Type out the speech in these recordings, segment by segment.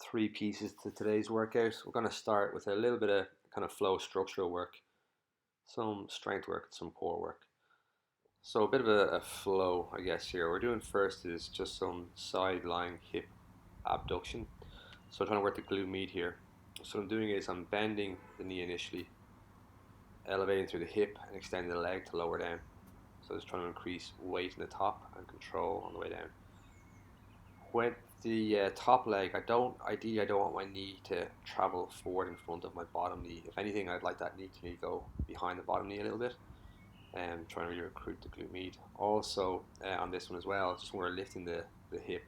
three pieces to today's workout. We're going to start with a little bit of kind of flow structural work, some strength work, and some core work. So a bit of a flow, I guess, here. What we're doing first is just some side lying hip abduction. So I'm trying to work the glute med here. So what I'm doing is I'm bending the knee initially, elevating through the hip and extending the leg to lower down. So just trying to increase weight in the top and control on the way down. With the top leg, ideally I don't want my knee to travel forward in front of my bottom knee. If anything, I'd like that knee to go behind the bottom knee a little bit, and trying to really recruit the glute med. Also on this one as well, just when we're lifting the hip,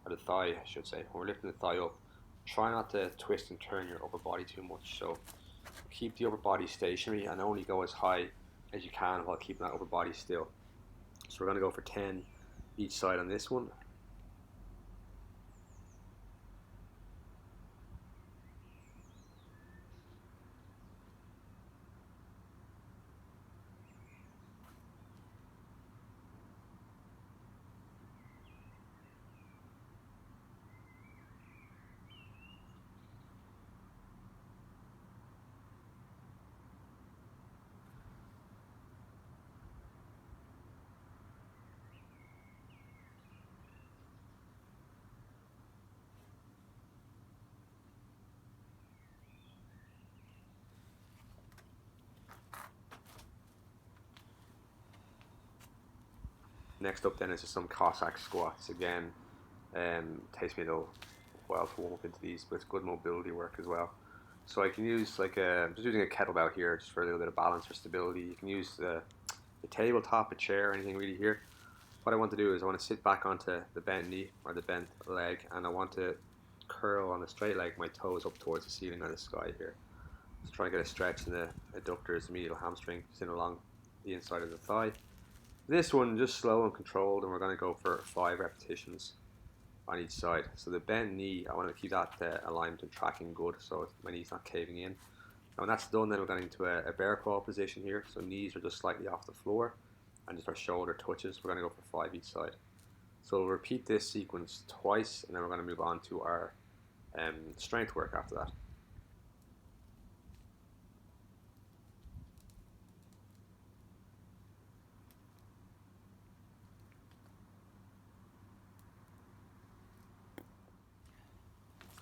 or the thigh I should say, when we're lifting the thigh up, try not to twist and turn your upper body too much. So keep the upper body stationary and only go as high as you can while keeping that upper body still. So we're going to go for 10 each side on this one. Next up then is just some Cossack Squats. Again, takes me a little while to warm up into these, but it's good mobility work as well. So I can use just using a kettlebell here just for a little bit of balance or stability. You can use the tabletop, a chair, anything really here. What I want to do is I want to sit back onto the bent knee or the bent leg, and I want to curl on the straight leg, my toes up towards the ceiling or the sky here. Just trying to get a stretch in the adductors, the medial hamstring, sitting along the inside of the thigh. This one just slow and controlled, and we're going to go for 5 repetitions on each side. So the bent knee, I want to keep that alignment and tracking good, so my knee's not caving in. Now when that's done, then we're going into a bear crawl position here. So knees are just slightly off the floor, and just our shoulder touches. We're going to go for 5 each side. So we'll repeat this sequence twice, and then we're going to move on to our strength work after that.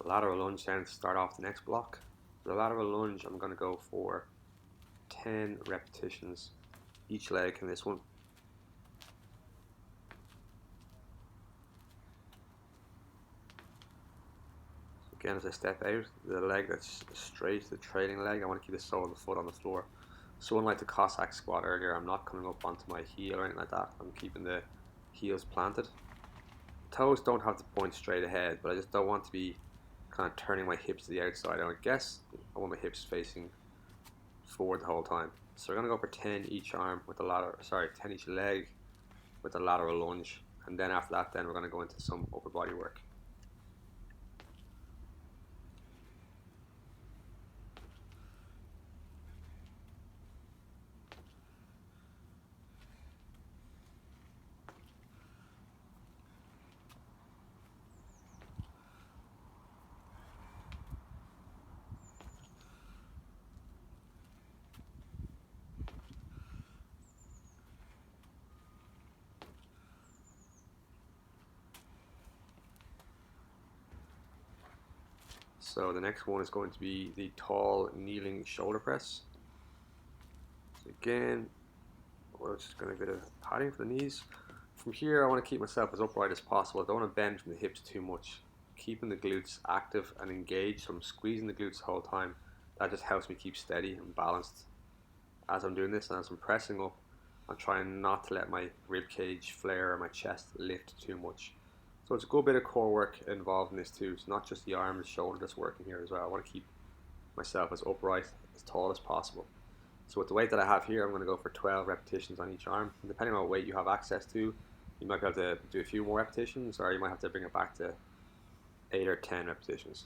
The lateral lunge then to start off the next block. For the lateral lunge, I'm going to go for 10 repetitions each leg in this one. So again, as I step out, the leg that's straight, the trailing leg, I want to keep the sole of the foot on the floor. So unlike the Cossack squat earlier, I'm not coming up onto my heel or anything like that. I'm keeping the heels planted. Toes don't have to point straight ahead, but I just don't want to be kind of turning my hips to the outside. I guess I want my hips facing forward the whole time. So we're going to go for 10 each arm with the 10 each leg with the lateral lunge. And then after that, then we're going to go into some upper body work. So the next one is going to be the tall kneeling shoulder press. So again, we're just going to get a padding for the knees. From here, I want to keep myself as upright as possible. I don't want to bend from the hips too much. Keeping the glutes active and engaged, so I'm squeezing the glutes the whole time. That just helps me keep steady and balanced as I'm doing this, and as I'm pressing up, I'm trying not to let my rib cage flare or my chest lift too much. So it's a good bit of core work involved in this too. It's not just the arm and shoulder that's working here as well. I want to keep myself as upright, as tall as possible. So with the weight that I have here, I'm going to go for 12 repetitions on each arm. And depending on what weight you have access to, you might be able to do a few more repetitions, or you might have to bring it back to 8 or 10 repetitions.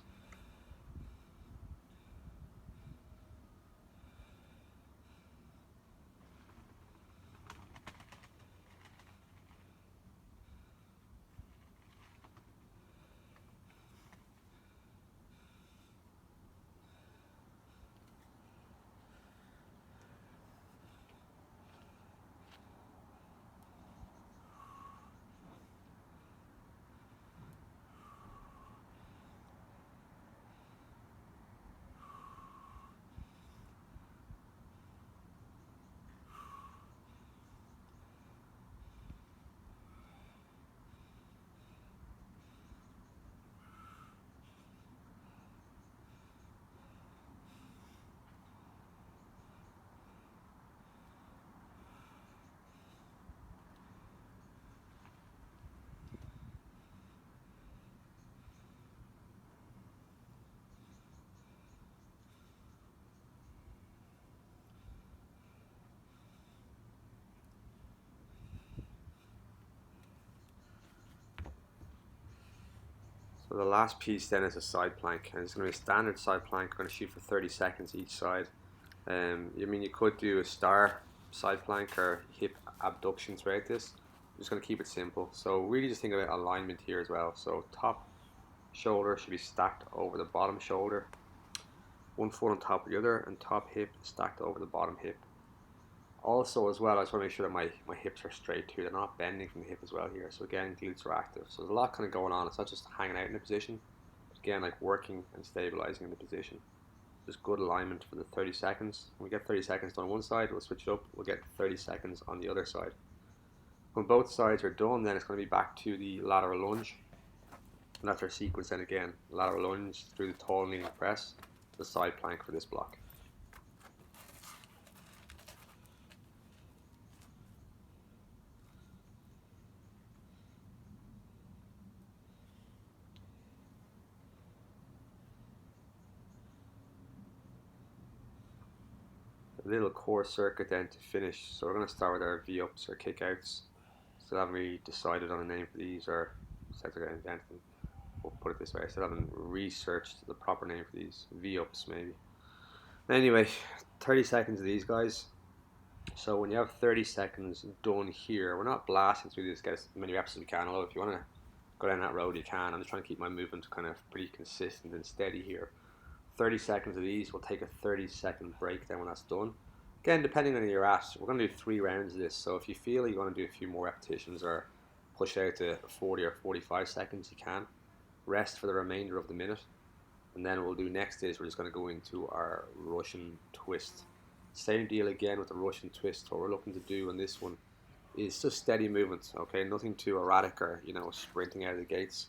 So the last piece then is a side plank, and it's going to be a standard side plank. We're going to shoot for 30 seconds each side. I mean, you could do a star side plank or hip abduction throughout this. I'm just going to keep it simple. So really just think about alignment here as well. So top shoulder should be stacked over the bottom shoulder. One foot on top of the other, and top hip stacked over the bottom hip. Also as well, I just want to make sure that my hips are straight too. They're not bending from the hip as well here. So again, glutes are active. So there's a lot kind of going on. It's not just hanging out in a position. But again, like working and stabilizing in the position. Just good alignment for the 30 seconds. When we get 30 seconds done on one side, we'll switch it up. We'll get 30 seconds on the other side. When both sides are done, then it's going to be back to the lateral lunge. And that's our sequence then again. Lateral lunge through the tall kneeling press, the side plank for this block. A little core circuit then to finish. So we're going to start with our V-ups or kick-outs. Still haven't really decided on a name for these, or set to get invented. We'll put it this way, I still haven't researched the proper name for these. V-ups maybe. Anyway, 30 seconds of these guys. So when you have 30 seconds done here, we're not blasting through this, get as many reps as we can, although if you want to go down that road you can. I'm just trying to keep my movement kind of pretty consistent and steady here. 30 seconds of these, we'll take a 30-second break then when that's done. Again, depending on where you're at, we're going to do 3 rounds of this, so if you feel you want to do a few more repetitions or push it out to 40 or 45 seconds, you can. Rest for the remainder of the minute, and then what we'll do next is we're just going to go into our Russian twist. Same deal again with the Russian twist. What we're looking to do on this one is just steady movement, okay? Nothing too erratic or, sprinting out of the gates.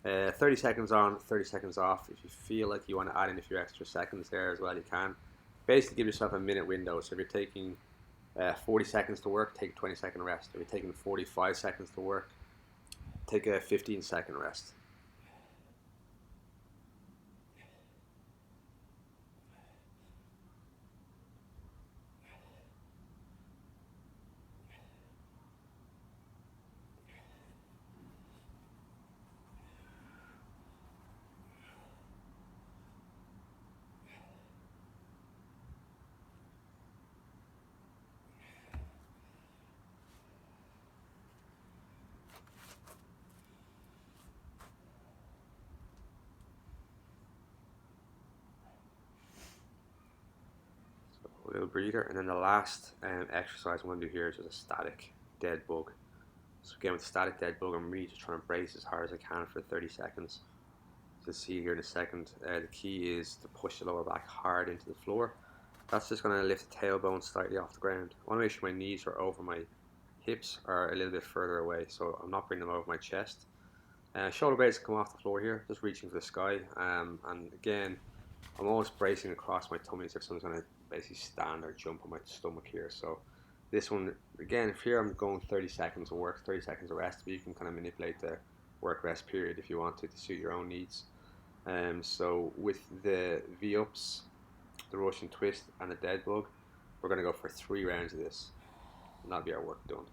30 seconds on, 30 seconds off. If you feel like you want to add in a few extra seconds there as well, you can. Basically give yourself a minute window. So if you're taking 40 seconds to work, take a 20-second rest. If you're taking 45 seconds to work, take a 15-second rest. A little breather, and then the last exercise I'm going to do here is just a static dead bug. So again, with static dead bug, I'm really just trying to brace as hard as I can for 30 seconds. So see here in a second, the key is to push the lower back hard into the floor. That's just going to lift the tailbone slightly off the ground. I want to make sure my knees are over my hips or a little bit further away, so I'm not bringing them over my chest. Shoulder blades come off the floor here, just reaching for the sky. And again, I'm always bracing across my tummy as if someone's going to basically stand or jump on my stomach here. So this one, again, if here I'm going 30 seconds of work, 30 seconds of rest, but you can kind of manipulate the work rest period if you want to suit your own needs. So with the V-ups, the Russian twist and the dead bug, we're going to go for 3 rounds of this, and that'll be our work done.